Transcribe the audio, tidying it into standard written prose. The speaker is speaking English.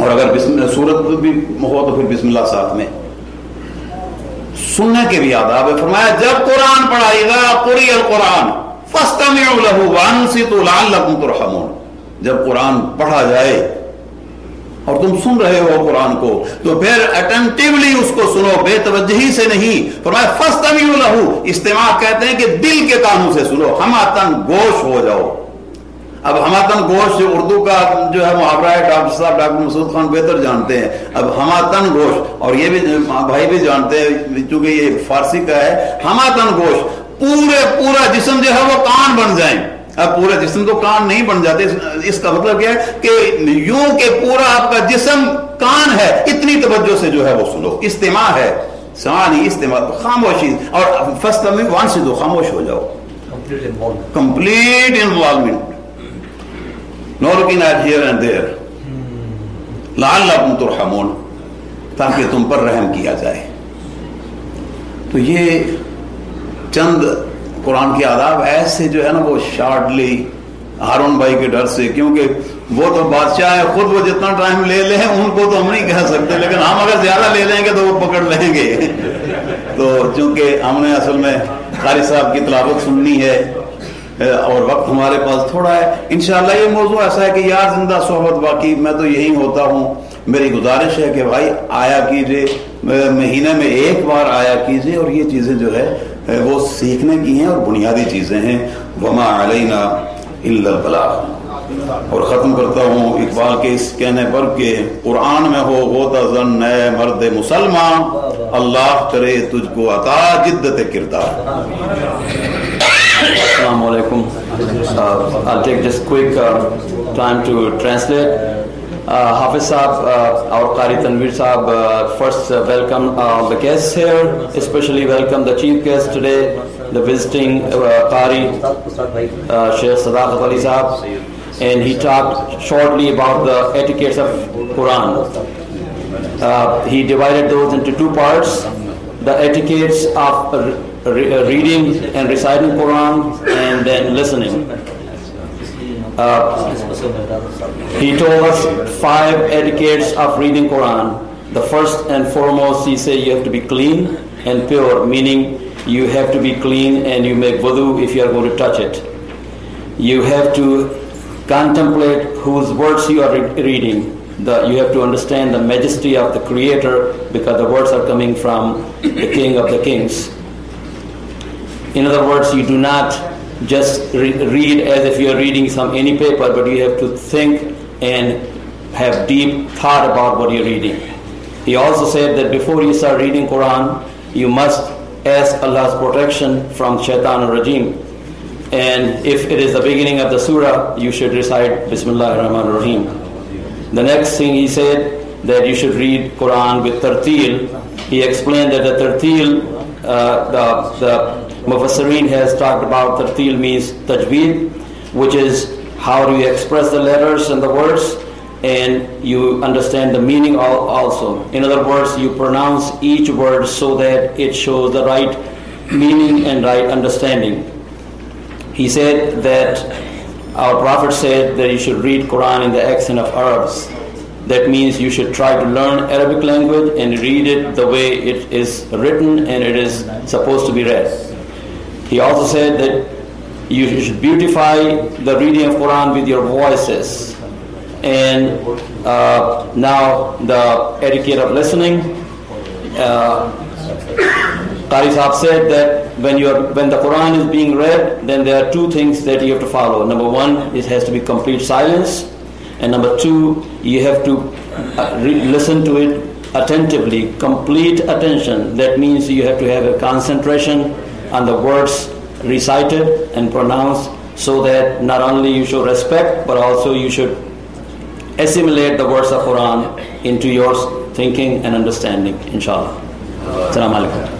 اور اگر سورت بھی ہو تو پھر بسم اللہ ساتھ میں. سننے کے بھی آداب ہے. فرمایا جب قرآن پڑھائے گا قرئ القرآن فاستمعوا له وانصتوا لعلكم ترحمون. جب قرآن پڑھا جائے اور تم سن رہے ہو قرآن کو تو پھر اٹینٹیولی اس کو سنو, بے توجہی سے نہیں. فرمایا فاستمعوا له, استماع کہتے ہیں کہ دل کے کانوں سے سنو, ہماتن گوش ہو جاؤ. اب ہماتن گوش جو اردو کا جو ہے محاورہ ہے, ڈاکٹر صاحب ڈاکٹر مسعود خان بہتر جانتے ہیں. اب ہماتن گوش, اور یہ بھی بھائی بھی جانتے ہیں چونکہ یہ فارسی کا ہے, ہماتن گوش پورا جسم جو ہے وہ کان بن جائیں. اب پورے جسم تو کان نہیں بن جاتے, اس کا مطلب کیا ہے کہ یوں کہ پورا آپ کا جسم کان ہے, اتنی توجہ سے جو ہے وہ سنو. استماع ہے, سماع نہیں استماع. خاموشی, اور فاستمعوا وانصتوا, خاموش ہو جاؤ. complete involvement, no looking at here and there. لعلکم ترحمون, تاکہ تم پر رحم کیا جائے. تو یہ چند قرآن کے آداب ایسے جو ہے نا وہ شارٹلی ہارون بھائی کے ڈر سے, کیونکہ وہ تو بادشاہ ہے خود, وہ جتنا ٹائم لے لیں ان کو تو ہم نہیں کہہ سکتے, لیکن ہم اگر زیادہ لے لیں گے تو وہ پکڑ لیں گے. تو چونکہ ہم نے اصل میں قاری صاحب کی تلاوت سننی ہے اور وقت ہمارے پاس تھوڑا ہے, انشاءاللہ یہ موضوع ایسا ہے کہ یار زندہ صحبت, باقی میں تو یہی ہوتا ہوں. میری گزارش ہے کہ بھائی آیا کیجئے, مہینے میں ایک بار آیا کیجئے, اور یہ چیزیں جو ہے وہ سیکھنے کی ہیں اور بنیادی چیزیں ہیں. وما علینا الا البلاغ. اور ختم کرتا ہوں اقبال کے اس کہنے پر کہ قرآن میں ہو غوطہ زن اے مرد مسلمان, اللہ کرے تجھ کو عطا جدت کردار. Assalamu alaikum. I'll take just quick time to translate. Hafiz Saab, our Qari Tanveer Saab, first welcome the guests here, especially welcome the chief guest today, the visiting Qari, Sheikh Sadaqat Ali Saab, and he talked shortly about the etiquettes of Quran. He divided those into two parts, the etiquettes of reading and reciting Quran and then listening. He told us 5 etiquettes of reading Quran. The first and foremost, he said you have to be clean and pure, meaning you have to be clean and you make wudu if you are going to touch it. You have to contemplate whose words you are reading. You have to understand the majesty of the Creator, because the words are coming from the King of the Kings. In other words, you do not just read as if you are reading any paper, but you have to think and have deep thought about what you are reading. He also said that before you start reading Quran, you must ask Allah's protection from Shaitan al-Rajim. And if it is the beginning of the surah, you should recite Bismillah ar-Rahman ar-Rahim. The next thing he said, that you should read Quran with tartil. He explained that the tartil, the Mufassirin has talked about tartil means tajweed, which is how do you express the letters and the words, and you understand the meaning also. In other words, you pronounce each word so that it shows the right meaning and right understanding. He said that our Prophet said that you should read Quran in the accent of Arabs. That means you should try to learn Arabic language and read it the way it is written and it is supposed to be read. He also said that you should beautify the reading of Quran with your voices. And now the etiquette of listening. Qari Sahab said that when the Quran is being read, then there are 2 things that you have to follow. Number 1, it has to be complete silence. And number 2, you have to listen to it attentively, complete attention. That means you have to have a concentration on the words recited and pronounced, so that not only you show respect, but also you should assimilate the words of Quran into your thinking and understanding, inshallah. Assalamu alaikum.